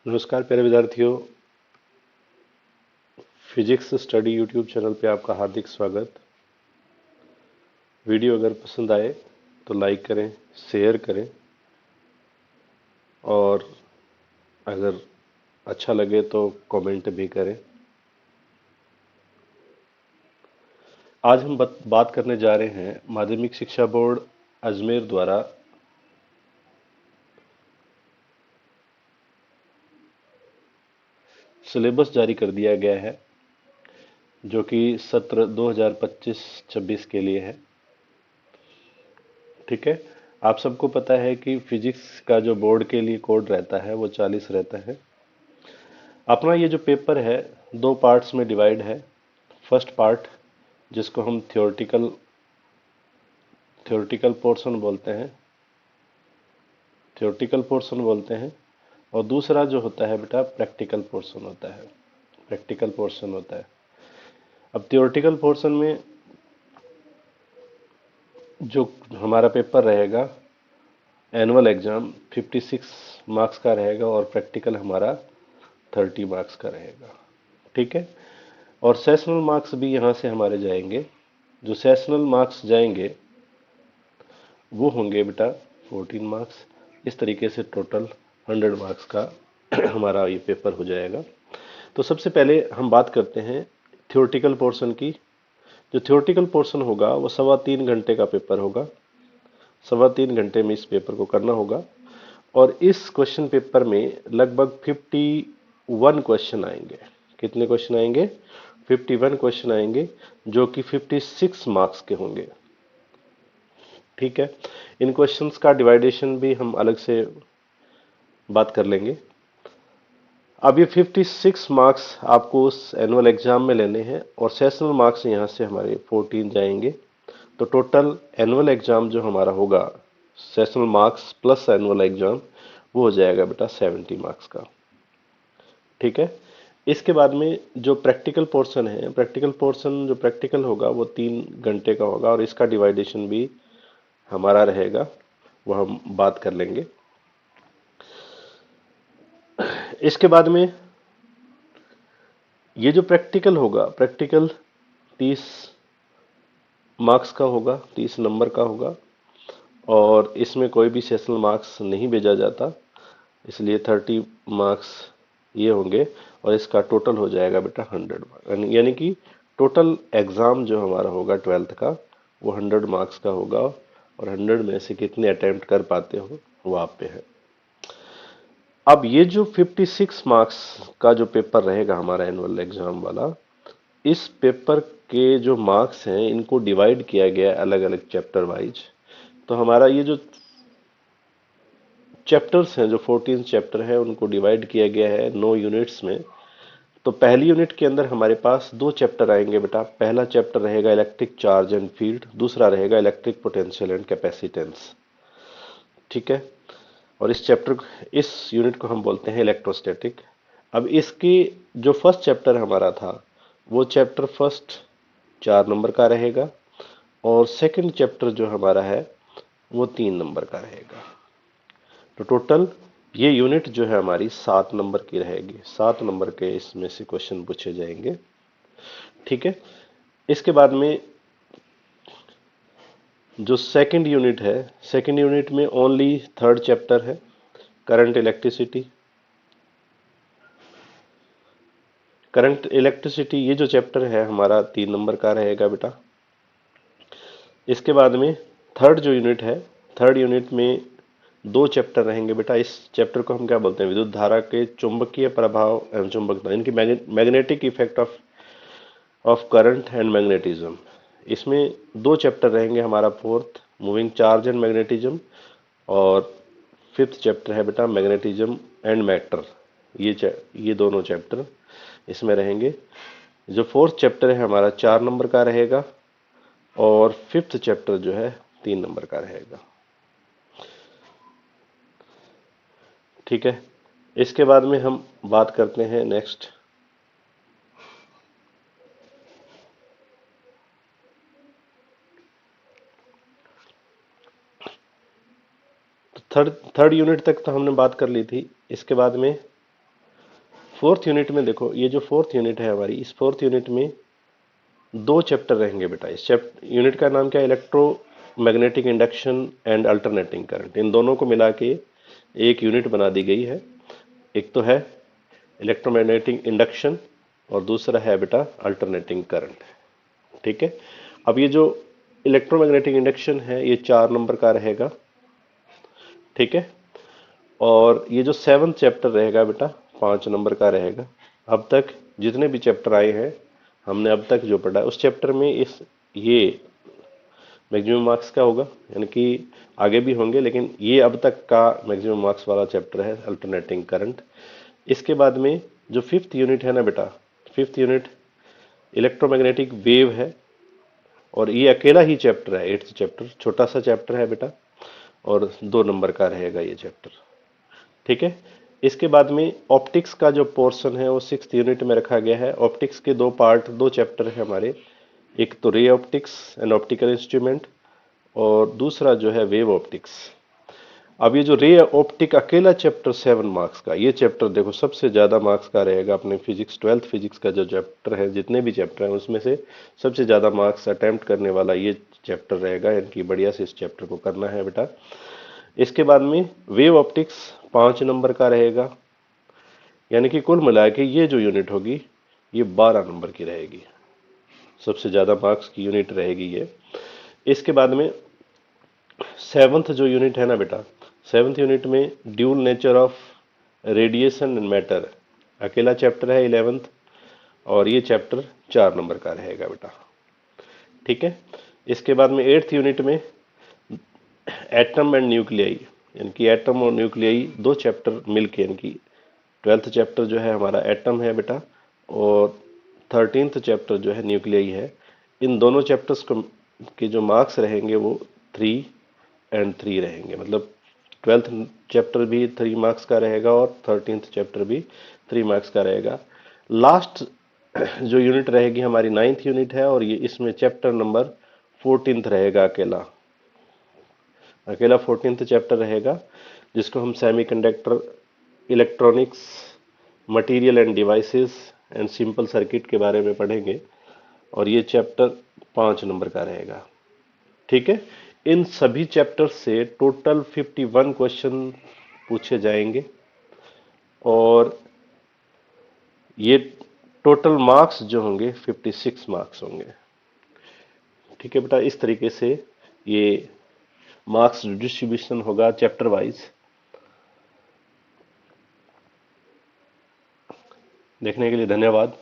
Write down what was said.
नमस्कार प्यारे विद्यार्थियों। फिजिक्स स्टडी यूट्यूब चैनल पे आपका हार्दिक स्वागत। वीडियो अगर पसंद आए तो लाइक करें, शेयर करें और अगर अच्छा लगे तो कमेंट भी करें। आज हम बात करने जा रहे हैं माध्यमिक शिक्षा बोर्ड अजमेर द्वारा सिलेबस जारी कर दिया गया है, जो कि सत्र 2025-26 के लिए है। ठीक है। आप सबको पता है कि फिजिक्स का जो बोर्ड के लिए कोड रहता है वो 40 रहता है। अपना ये जो पेपर है दो पार्ट्स में डिवाइड है। फर्स्ट पार्ट जिसको हम थ्योरेटिकल पोर्शन बोलते हैं, और दूसरा जो होता है बेटा प्रैक्टिकल पोर्शन होता है। अब थ्योरेटिकल पोर्शन में जो हमारा पेपर रहेगा एनुअल एग्जाम 56 मार्क्स का रहेगा और प्रैक्टिकल हमारा 30 मार्क्स का रहेगा। ठीक है। और सेशनल मार्क्स भी यहाँ से हमारे जाएंगे। जो सेशनल मार्क्स जाएंगे वो होंगे बेटा 14 मार्क्स। इस तरीके से टोटल 100 मार्क्स का हमारा ये पेपर हो जाएगा। तो सबसे पहले हम बात करते हैं थ्योरेटिकल पोर्शन की। जो थ्योरेटिकल पोर्शन होगा वो 3.25 घंटे का पेपर होगा। 3.25 घंटे में इस पेपर को करना होगा और इस क्वेश्चन पेपर में लगभग 51 क्वेश्चन आएंगे। कितने क्वेश्चन आएंगे? 51 क्वेश्चन आएंगे, जो कि 56 मार्क्स के होंगे। ठीक है। इन क्वेश्चंस का डिवाइडेशन भी हम अलग से बात कर लेंगे। अब ये 56 मार्क्स आपको उस एनुअल एग्जाम में लेने हैं और सेशनल मार्क्स यहाँ से हमारे 14 जाएंगे। तो टोटल एनुअल एग्जाम जो हमारा होगा, sessional marks plus annual exam, वो हो जाएगा बेटा 70 मार्क्स का। ठीक है। इसके बाद में जो प्रैक्टिकल पोर्शन है, जो प्रैक्टिकल होगा वो 3 घंटे का होगा और इसका डिवाइडेशन भी हमारा रहेगा, वो हम बात कर लेंगे। इसके बाद में ये जो प्रैक्टिकल होगा, प्रैक्टिकल 30 मार्क्स का होगा, 30 नंबर का होगा और इसमें कोई भी सेशनल मार्क्स नहीं भेजा जाता, इसलिए 30 मार्क्स ये होंगे और इसका टोटल हो जाएगा बेटा 100 मार्क्स। यानी कि टोटल एग्जाम जो हमारा होगा 12th का वो 100 मार्क्स का होगा और 100 में से कितने अटेम्प्ट कर पाते हो वो आप पे है। अब ये जो 56 मार्क्स का जो पेपर रहेगा हमारा एनुअल एग्जाम वाला, इस पेपर के जो मार्क्स हैं इनको डिवाइड किया गया है अलग अलग चैप्टर वाइज। तो हमारा ये जो चैप्टर्स हैं, जो 14 चैप्टर है, उनको डिवाइड किया गया है 9 यूनिट्स में। तो पहली यूनिट के अंदर हमारे पास दो चैप्टर आएंगे बेटा। पहला चैप्टर रहेगा इलेक्ट्रिक चार्ज एंड फील्ड, दूसरा रहेगा इलेक्ट्रिक पोटेंशियल एंड कैपेसिटेंस। ठीक है। और इस यूनिट को हम बोलते हैं इलेक्ट्रोस्टैटिक। अब इसकी जो फर्स्ट चैप्टर हमारा था वो चैप्टर फर्स्ट 4 नंबर का रहेगा और सेकंड चैप्टर जो हमारा है वो 3 नंबर का रहेगा। तो टोटल ये यूनिट जो है हमारी 7 नंबर की रहेगी। 7 नंबर के इसमें से क्वेश्चन पूछे जाएंगे। ठीक है। इसके बाद में जो सेकंड यूनिट है, सेकंड यूनिट में ओनली थर्ड चैप्टर है, करंट इलेक्ट्रिसिटी। ये जो चैप्टर है हमारा 3 नंबर का रहेगा बेटा। इसके बाद में थर्ड जो यूनिट है, थर्ड यूनिट में दो चैप्टर रहेंगे बेटा। इस चैप्टर को हम क्या बोलते हैं? विद्युत धारा के चुंबकीय प्रभाव एवं चुंबकता, इनकी magnetic effect of current and magnetism. इसमें दो चैप्टर रहेंगे हमारा। Fourth moving charge and magnetism और फिफ्थ चैप्टर है बेटा मैग्नेटिज्म एंड मैटर। ये दोनों चैप्टर इसमें रहेंगे। जो फोर्थ चैप्टर है हमारा 4 नंबर का रहेगा और फिफ्थ चैप्टर जो है 3 नंबर का रहेगा। ठीक है। इसके बाद में हम बात करते हैं नेक्स्ट थर्ड यूनिट तक तो हमने बात कर ली थी। इसके बाद में फोर्थ यूनिट में देखो, ये जो फोर्थ यूनिट है हमारी, इस फोर्थ यूनिट में दो चैप्टर रहेंगे बेटा। इस यूनिट का नाम क्या है? Electromagnetic induction and alternating current. इन दोनों को मिला के एक यूनिट बना दी गई है। एक तो है इलेक्ट्रोमैग्नेटिक इंडक्शन और दूसरा है बेटा अल्टरनेटिंग करंट। ठीक है। अब ये जो इलेक्ट्रोमैग्नेटिक इंडक्शन है ये 4 नंबर का रहेगा। ठीक है। और ये जो 7th चैप्टर रहेगा बेटा 5 नंबर का रहेगा। अब तक जितने भी चैप्टर आए हैं, हमने अब तक जो पढ़ा उस चैप्टर में इस ये मैक्सिमम मार्क्स का होगा, यानी कि आगे भी होंगे, लेकिन ये अब तक का मैक्सिमम मार्क्स वाला चैप्टर है अल्टरनेटिंग करंट। इसके बाद में जो 5th यूनिट है ना बेटा, 5th यूनिट इलेक्ट्रोमैग्नेटिक वेव है, और ये अकेला ही चैप्टर है। 8th चैप्टर छोटा सा चैप्टर है बेटा, और 2 नंबर का रहेगा ये चैप्टर। ठीक है। इसके बाद में ऑप्टिक्स का जो पोर्शन है वो 6th यूनिट में रखा गया है। ऑप्टिक्स के दो पार्ट, दो चैप्टर है हमारे। एक तो ray optics and optical instrument, और दूसरा जो है वेव ऑप्टिक्स। अब ये जो रे ऑप्टिक अकेला चैप्टर 7 मार्क्स का, ये चैप्टर देखो सबसे ज्यादा मार्क्स का रहेगा अपने फिजिक्स 12th फिजिक्स का जो चैप्टर है, जितने भी चैप्टर हैं उसमें से सबसे ज्यादा मार्क्स अटेम्प्ट करने वाला ये चैप्टर रहेगा। यानी कि बढ़िया से इस चैप्टर को करना है बेटा। इसके बाद में वेव ऑप्टिक्स 5 नंबर का रहेगा। यानी कि कुल मिला के ये जो यूनिट होगी ये 12 नंबर की रहेगी, सबसे ज्यादा मार्क्स की यूनिट रहेगी ये। इसके बाद में 7th जो यूनिट है ना बेटा, 7th यूनिट में dual nature of radiation and matter अकेला चैप्टर है 11th, और ये चैप्टर 4 नंबर का रहेगा बेटा। ठीक है। इसके बाद में 8th यूनिट में एटम एंड न्यूक्लियाई, यानी कि एटम और न्यूक्लियाई दो चैप्टर मिलके, यानी कि 12th चैप्टर जो है हमारा एटम है बेटा, और 13th चैप्टर जो है न्यूक्लियाई है। इन दोनों चैप्टर्स को के जो मार्क्स रहेंगे वो 3 एंड 3 रहेंगे। मतलब 12th चैप्टर भी 3 मार्क्स का रहेगा और 13th चैप्टर भी 3 मार्क्स का रहेगा। लास्ट जो यूनिट रहेगी हमारी 9th यूनिट है, और ये इसमें चैप्टर नंबर 14th रहेगा। अकेला अकेला 14th चैप्टर रहेगा, जिसको हम semiconductor, electronics, material end devices and simple circuit के बारे में पढ़ेंगे, और ये चैप्टर 5 नंबर का रहेगा। ठीक है। इन सभी चैप्टर्स से टोटल 51 क्वेश्चन पूछे जाएंगे, और ये टोटल मार्क्स जो होंगे 56 मार्क्स होंगे। ठीक है बेटा। इस तरीके से ये मार्क्स डिस्ट्रीब्यूशन होगा चैप्टर वाइज। देखने के लिए धन्यवाद।